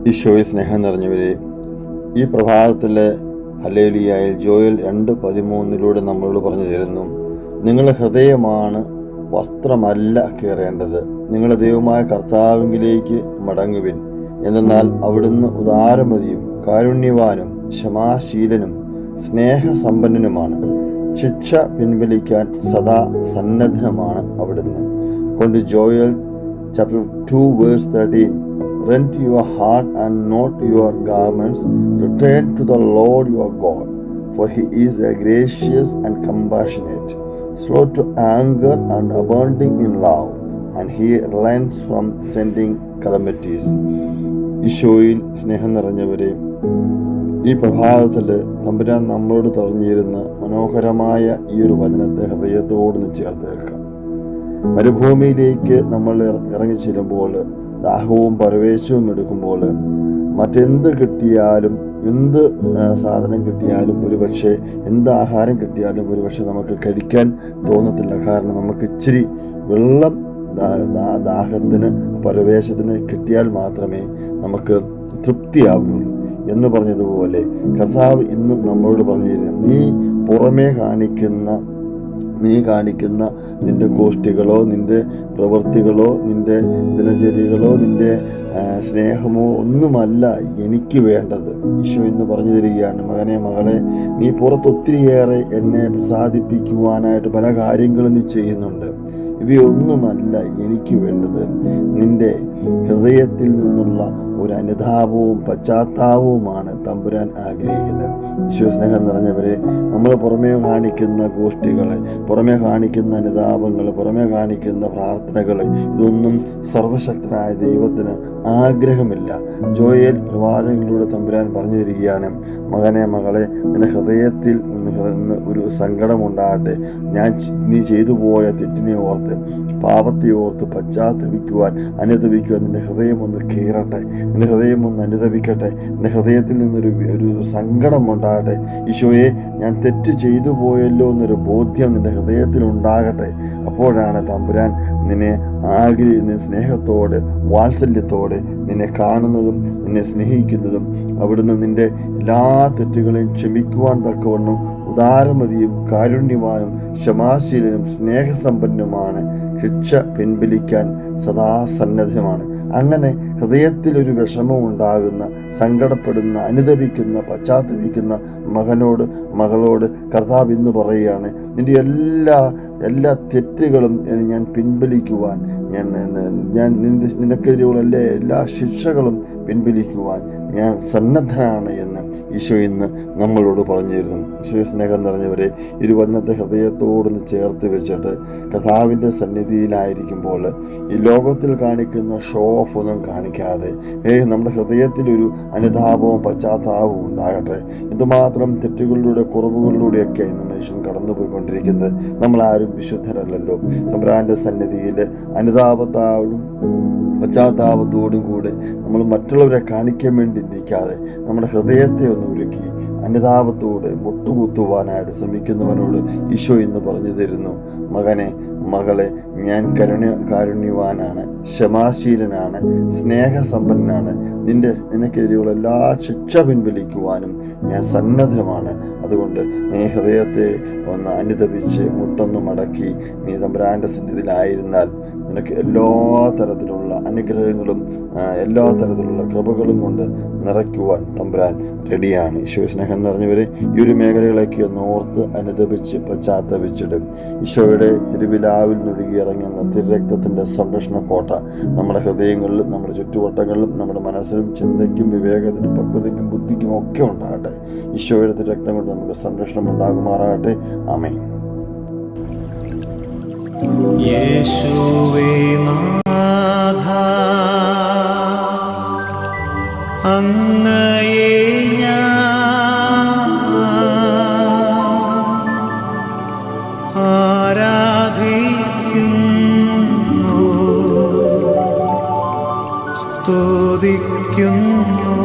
ഈശോയിൽ സ്നേഹം നിറഞ്ഞവരെ, ഈ പ്രഭാതത്തിലെ ഹല്ലേലൂയായിൽ ജോയൽ 2:13 നമ്മളോട് പറഞ്ഞു തരുന്നു, നിങ്ങളുടെ ഹൃദയമാണ് വസ്ത്രമല്ല കീറേണ്ടത്, നിങ്ങളുടെ ദൈവമായ കർത്താവിലേക്ക് മടങ്ങുവിൻ. എന്നാൽ അവിടുന്ന് ഉദാരമതിയും കാരുണ്യവാനും ക്ഷമാശീലനും സ്നേഹസമ്പന്നനുമാണ്. ശിക്ഷ പിൻവലിക്കാൻ സദാ സന്നദ്ധനുമാണ് അവിടുന്ന്. കൊണ്ട് Joel chapter 2:13, rend your heart and not your garments, return to the Lord your God, for he is gracious and compassionate, slow to anger and abounding in love, and he relents from sending calamities. ഈശോയിൽ സ്നേഹം നിറഞ്ഞവരെ, ഈ പ്രഭാതത്തിൽ തമ്പുരാൻ നമ്മളോട് പറഞ്ഞിരുന്ന മനോഹരമായ ഈ ഒരു വചനത്തെ ഹൃദയത്തോട് ചേർത്ത് വെക്കാം. മരുഭൂമിയിലേക്ക് നമ്മൾ ഇറങ്ങി ചെല്ലുമ്പോൾ, ദാഹവും പരവേശവും എടുക്കുമ്പോൾ, മറ്റെന്ത് കിട്ടിയാലും, എന്ത് സാധനം കിട്ടിയാലും, ഒരുപക്ഷെ എന്ത് ആഹാരം കിട്ടിയാലും ഒരുപക്ഷെ നമുക്ക് കഴിക്കാൻ തോന്നത്തില്ല. കാരണം നമുക്ക് ഇച്ചിരി വെള്ളം ദാഹത്തിന് പരവേശത്തിന് കിട്ടിയാൽ മാത്രമേ നമുക്ക് തൃപ്തിയാവുകയുള്ളൂ എന്ന് പറഞ്ഞതുപോലെ കർത്താവ് ഇന്ന് നമ്മളോട് പറഞ്ഞിരുന്നു, നീ പുറമേ കാണിക്കുന്ന നിന്റെ കോഷ്ടികളോ, നിന്റെ പ്രവൃത്തികളോ, നിന്റെ ദിനചര്യകളോ, നിന്റെ സ്നേഹമോ ഒന്നുമല്ല എനിക്ക് വേണ്ടത്. ഈശോ ഇന്ന് പറഞ്ഞു തരികയാണ്, മകനെ, മകളെ, നീ പുറത്തൊത്തിരിയേറെ എന്നെ പ്രസാദിപ്പിക്കുവാനായിട്ട് പല കാര്യങ്ങളും നീ ചെയ്യുന്നുണ്ട്. ഇവയൊന്നുമല്ല എനിക്ക് വേണ്ടത്. നിന്റെ ഹൃദയത്തിൽ നിന്നുള്ള ഒരു അനുതാപവും പശ്ചാത്താപവുമാണ് തമ്പുരാൻ ആഗ്രഹിക്കുന്നത്. ഈശോസ്നേഹം നിറഞ്ഞവരെ, നമ്മൾ പുറമേ കാണിക്കുന്ന ഗോഷ്ഠികളെ, പുറമേ കാണിക്കുന്ന അനുതാപങ്ങൾ, പുറമേ കാണിക്കുന്ന പ്രാർത്ഥനകൾ, ഇതൊന്നും സർവശക്തനായ ദൈവത്തിന് ആഗ്രഹമില്ല. ജോയേൽ പ്രവാചകനിലൂടെ തമ്പുരാൻ പറഞ്ഞു തരികയാണ്, മകനെ, മകളെ, നിന്റെ ഹൃദയത്തിൽ നിന്ന് ഒരു സങ്കടമുണ്ടാകട്ടെ. നീ ചെയ്തു പോയ തെറ്റിനെ ഓർത്ത്, പാപത്തെ ഓർത്ത് അനുതപിക്കുവാൻ നിന്റെ ഹൃദയം ഒന്ന് കീറട്ടെ, നിന്റെ ഹൃദയം ഒന്ന് അനുതപിക്കട്ടെ, നിന്റെ ഹൃദയത്തിൽ നിന്നൊരു സങ്കടം ഉണ്ടാകട്ടെ. ഈശോയെ, ഞാൻ തെറ്റ് ചെയ്തു പോയല്ലോ എന്നൊരു ബോധ്യം നിന്റെ ഹൃദയത്തിൽ ഉണ്ടാകട്ടെ. അപ്പോഴാണ് തമ്പുരാൻ നിന്നെ സ്നേഹത്തോടെ, വാത്സല്യത്തോടെ നിന്നെ കാണുന്നതും നിന്നെ സ്നേഹിക്കുന്നതും. അവിടുന്ന് നിന്റെ എല്ലാ തെറ്റുകളെയും ക്ഷമിക്കുവാൻ തക്കവണ്ണം ഉദാരമതിയും കാരുണ്യവാനും ക്ഷമാശീലനും സ്നേഹസമ്പന്നനുമാണ്. ശിക്ഷ പിൻവലിക്കാൻ സദാ സന്നദ്ധനുമാണ്. അങ്ങനെ ഹൃദയത്തിലൊരു വിഷമം ഉണ്ടാകുന്ന, സങ്കടപ്പെടുന്ന, അനുതപിക്കുന്ന, പശ്ചാത്തപിക്കുന്ന മകളോട് കർത്താവ് ഇന്ന് പറയുകയാണ്, നിന്റെ എല്ലാ തെറ്റുകളും ഞാൻ പിൻവലിക്കുവാൻ, നിനക്കെതിരെയുള്ള എല്ലാ ശിക്ഷകളും പിൻവലിക്കുവാൻ ഞാൻ സന്നദ്ധനാണ് എന്ന് ഈശോ ഇന്ന് നമ്മളോട് പറഞ്ഞിരുന്നു. ഈശോ സ്നേഹം നിറഞ്ഞവരെ, ഇരുവചനത്തെ ഹൃദയത്തോടൊന്ന് ചേർത്ത് വെച്ചിട്ട് കർത്താവിൻ്റെ സന്നിധിയിലായിരിക്കുമ്പോൾ ഈ ലോകത്തിൽ കാണിക്കുന്ന ഷോ ഓഫ് ഒന്നും കാണിക്കാതെ നമ്മുടെ ഹൃദയത്തിലൊരു അനുതാപവും പശ്ചാത്താപവും ഉണ്ടാകട്ടെ. എന്തുമാത്രം തെറ്റുകളിലൂടെ, കുറവുകളിലൂടെയൊക്കെ ഇന്ന് മനുഷ്യൻ കടന്നുപോയിക്കൊണ്ടിരിക്കുന്നത്. നമ്മളാരും വിശുദ്ധരല്ലല്ലോ. തമ്പുരാൻ്റെ സന്നിധിയിൽ അനുതാപത്താവും പശ്ചാത്താപത്തോടും കൂടെ നമ്മൾ മറ്റുള്ളവരെ കാണിക്കാൻ വേണ്ടി നിൽക്കാതെ നമ്മുടെ ഹൃദയത്തെ ഒന്ന് ഒരുക്കി അനുതാപത്തോടെ മുട്ടുകുത്തുവാനായിട്ട് ശ്രമിക്കുന്നവനോട് ഈശോ ഇന്ന് പറഞ്ഞു തരുന്നു, മകനെ, മകളെ, ഞാൻ കാരുണ്യവാനാണ്, ക്ഷമാശീലനാണ്, സ്നേഹസമ്പന്നനാണ്. നിനക്കെതിരെയുള്ള എല്ലാ ശിക്ഷ പിൻവലിക്കുവാനും ഞാൻ സന്നദ്ധമാണ്. അതുകൊണ്ട് നീ ഹൃദയത്തെ ഒന്ന് അനുതപിച്ച് മുട്ടൊന്ന് മടക്കി നീ തമ്പുരാൻ്റെ സന്നിധിയിലായിരുന്നാൽ നിനക്ക് എല്ലാ തരത്തിലുള്ള അനുഗ്രഹങ്ങളും എല്ലാ തരത്തിലുള്ള കൃപകളും കൊണ്ട് നിറയ്ക്കുവാൻ തമ്പുരാൻ റെഡിയാണ്. ഈശോ സ്നേഹം നിറഞ്ഞവരെ, ഈ ഒരു മേഖലകളൊക്കെ ഒന്ന് ഓർത്ത് അനുദപിച്ച് പശ്ചാത്തപിച്ചിടും. ഈശോയുടെ തിരുവിലാവിൽ നിന്നൊഴുകിയിറങ്ങുന്ന തിരുരക്തത്തിൻ്റെ സംരക്ഷണ കോട്ട നമ്മുടെ ഹൃദയങ്ങളിലും നമ്മുടെ ചുറ്റുവട്ടങ്ങളിലും നമ്മുടെ മനസ്സിലും ചിന്തയ്ക്കും വിവേകത്തിനും പക്വതയ്ക്കും ബുദ്ധിക്കും ഒക്കെ ഉണ്ടാകട്ടെ. ഈശോയുടെ തിരുരക്തം കൊണ്ട് നമുക്ക് സംരക്ഷണം ഉണ്ടാകുമാറാകട്ടെ. ആമേൻ. യേശുവേ നാഥ, അങ്ങയെ ഞാൻ ആരാധിക്കുന്നു, സ്തുതിക്കുന്നു.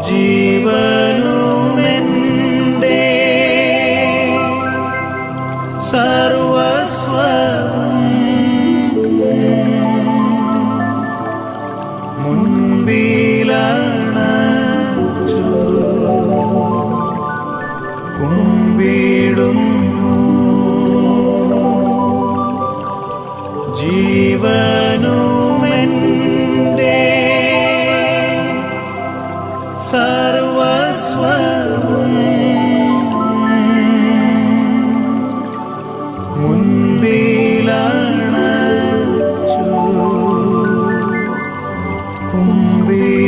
ജീവനുമെൻ്റെ സർവസ്വം മുൻപിലണച്ചു കുമ്പിടുന്നു. ജീവനുമെൻ്റെ സർവസ്വവും മുൻപിലണച്ചു കുമ്പിടുന്നു.